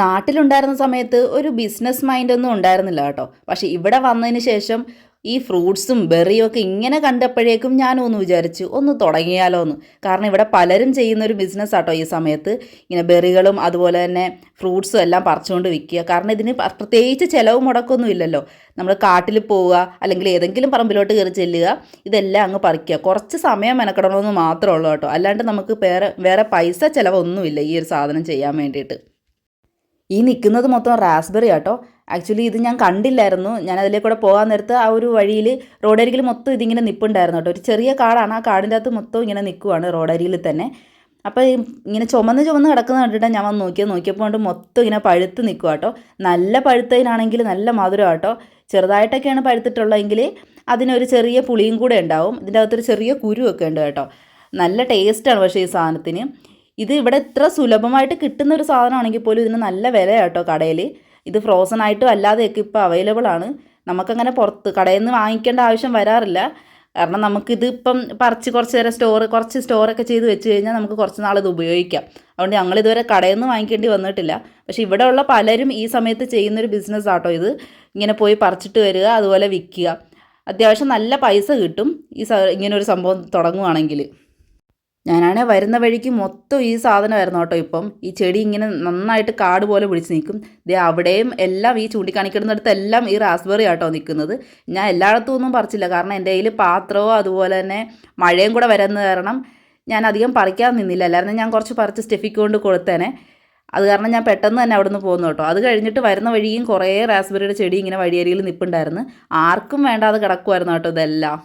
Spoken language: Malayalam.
നാട്ടിലുണ്ടായിരുന്ന സമയത്ത് ഒരു ബിസിനസ് മൈൻഡൊന്നും ഉണ്ടായിരുന്നില്ല കേട്ടോ. പക്ഷേ ഇവിടെ വന്നതിന് ശേഷം ഈ ഫ്രൂട്ട്സും ബെറിയും ഒക്കെ ഇങ്ങനെ കണ്ടപ്പോഴേക്കും ഞാനും ഒന്ന് വിചാരിച്ചു ഒന്ന് തുടങ്ങിയാലോ എന്ന്. കാരണം ഇവിടെ പലരും ചെയ്യുന്നൊരു ബിസിനസ് ആട്ടോ ഈ സമയത്ത്. ഇങ്ങനെ ബെറികളും അതുപോലെ തന്നെ ഫ്രൂട്ട്സും എല്ലാം പറിച്ചുകൊണ്ട് വിൽക്കുക. കാരണം ഇതിന് പ്രത്യേകിച്ച് ചിലവ് മുടക്കൊന്നും ഇല്ലല്ലോ. നമ്മൾ കാട്ടിൽ പോവുക അല്ലെങ്കിൽ ഏതെങ്കിലും പറമ്പിലോട്ട് കയറി ചെല്ലുക, ഇതെല്ലാം അങ്ങ് പറിക്കുക. കുറച്ച് സമയം മെനക്കെടണമെന്ന് മാത്രമേ ഉള്ളൂ കേട്ടോ. അല്ലാണ്ട് നമുക്ക് വേറെ പൈസ ചിലവൊന്നുമില്ല ഈ ഒരു സാധനം ചെയ്യാൻ വേണ്ടിയിട്ട്. ഈ നിൽക്കുന്നത് മൊത്തം റാസ്ബെറി ആട്ടോ. ആക്ച്വലി ഇത് ഞാൻ കണ്ടില്ലായിരുന്നു. ഞാൻ അതിലേക്കൂടെ പോകാൻ നേരത്ത് ആ ഒരു വഴിയിൽ റോഡരികിൽ മൊത്തം ഇതിങ്ങനെ നിൽപ്പുണ്ടായിരുന്നു കേട്ടോ. ഒരു ചെറിയ കാടാണ്, ആ കാടിൻ്റെ അകത്ത് മൊത്തം ഇങ്ങനെ നിൽക്കുവാണ് റോഡരികിൽ തന്നെ. അപ്പോൾ ഇങ്ങനെ ചുമന്ന് കിടക്കുന്നത് കണ്ടിട്ട് ഞാൻ വന്ന് നോക്കിയപ്പോൾ കൊണ്ട് മൊത്തം ഇങ്ങനെ പഴുത്ത് നിൽക്കുക കേട്ടോ. നല്ല പഴുത്തതിനാണെങ്കിൽ നല്ല മധുരം കേട്ടോ. ചെറുതായിട്ടൊക്കെയാണ് പഴുത്തിട്ടുള്ളതെങ്കിൽ അതിനൊരു ചെറിയ പുളിയും കൂടെ ഉണ്ടാവും. ഇതിൻ്റെ അകത്തൊരു ചെറിയ കുരുവൊക്കെ ഉണ്ട് കേട്ടോ. നല്ല ടേസ്റ്റാണ് പക്ഷേ ഈ സാധനത്തിന്. ഇത് ഇവിടെ ഇത്ര സുലഭമായിട്ട് കിട്ടുന്ന ഒരു സാധനമാണെങ്കിൽ പോലും ഇതിന് നല്ല വില കേട്ടോ കടയിൽ. ഇത് ഫ്രോസൺ ആയിട്ടും അല്ലാതെയൊക്കെ ഇപ്പോൾ അവൈലബിൾ ആണ്. നമുക്കങ്ങനെ പുറത്ത് കടയിൽ നിന്ന് വാങ്ങിക്കേണ്ട ആവശ്യം വരാറില്ല. കാരണം നമുക്കിത് ഇപ്പം പറിച്ച് കുറച്ച് നേരം കുറച്ച് സ്റ്റോറൊക്കെ ചെയ്ത് വെച്ച് കഴിഞ്ഞാൽ നമുക്ക് കുറച്ച് നാൾ ഇത് ഉപയോഗിക്കാം. അതുകൊണ്ട് ഞങ്ങളിതുവരെ കടയിൽ നിന്ന് വാങ്ങിക്കേണ്ടി വന്നിട്ടില്ല. പക്ഷേ ഇവിടെയുള്ള പലരും ഈ സമയത്ത് ചെയ്യുന്നൊരു ബിസിനസ് ആട്ടോ ഇത്. ഇങ്ങനെ പോയി പറിച്ചിട്ട് വരിക, അതുപോലെ വിൽക്കുക. അത്യാവശ്യം നല്ല പൈസ കിട്ടും ഇങ്ങനൊരു സംഭവം തുടങ്ങുവാണെങ്കിൽ. ഞാനാണെ വരുന്ന വഴിക്ക് മൊത്തം ഈ സാധനമായിരുന്നു കേട്ടോ. ഇപ്പം ഈ ചെടി ഇങ്ങനെ നന്നായിട്ട് കാട് പോലെ പിടിച്ച് നിൽക്കും. ദേ അവിടെയും എല്ലാം ഈ ചൂണ്ടിക്കാണിക്കുന്നിടത്തെല്ലാം ഈ റാസ്ബെറി ആട്ടോ നിൽക്കുന്നത്. ഞാൻ എല്ലായിടത്തും ഒന്നും പറിച്ചില്ല, കാരണം എൻ്റെ കയ്യിൽ പാത്രവും അതുപോലെ തന്നെ മഴയും കൂടെ വരുന്നത് കാരണം ഞാൻ അധികം പറിക്കാൻ നിന്നില്ല. അല്ലായിരുന്നു ഞാൻ കുറച്ച് പറിച്ച് സ്റ്റെഫിക്ക് കൊണ്ട് കൊടുത്തേനെ. അത് കാരണം ഞാൻ പെട്ടെന്ന് തന്നെ അവിടെ നിന്ന് പോകുന്നു കേട്ടോ. അത് കഴിഞ്ഞിട്ട് വരുന്ന വഴിയും കുറേ റാസ്ബെറിയുടെ ചെടി ഇങ്ങനെ വഴിയരിയിൽ നിൽപ്പുണ്ടായിരുന്നു. ആർക്കും വേണ്ടാതെ കിടക്കുമായിരുന്നു കേട്ടോ ഇതെല്ലാം.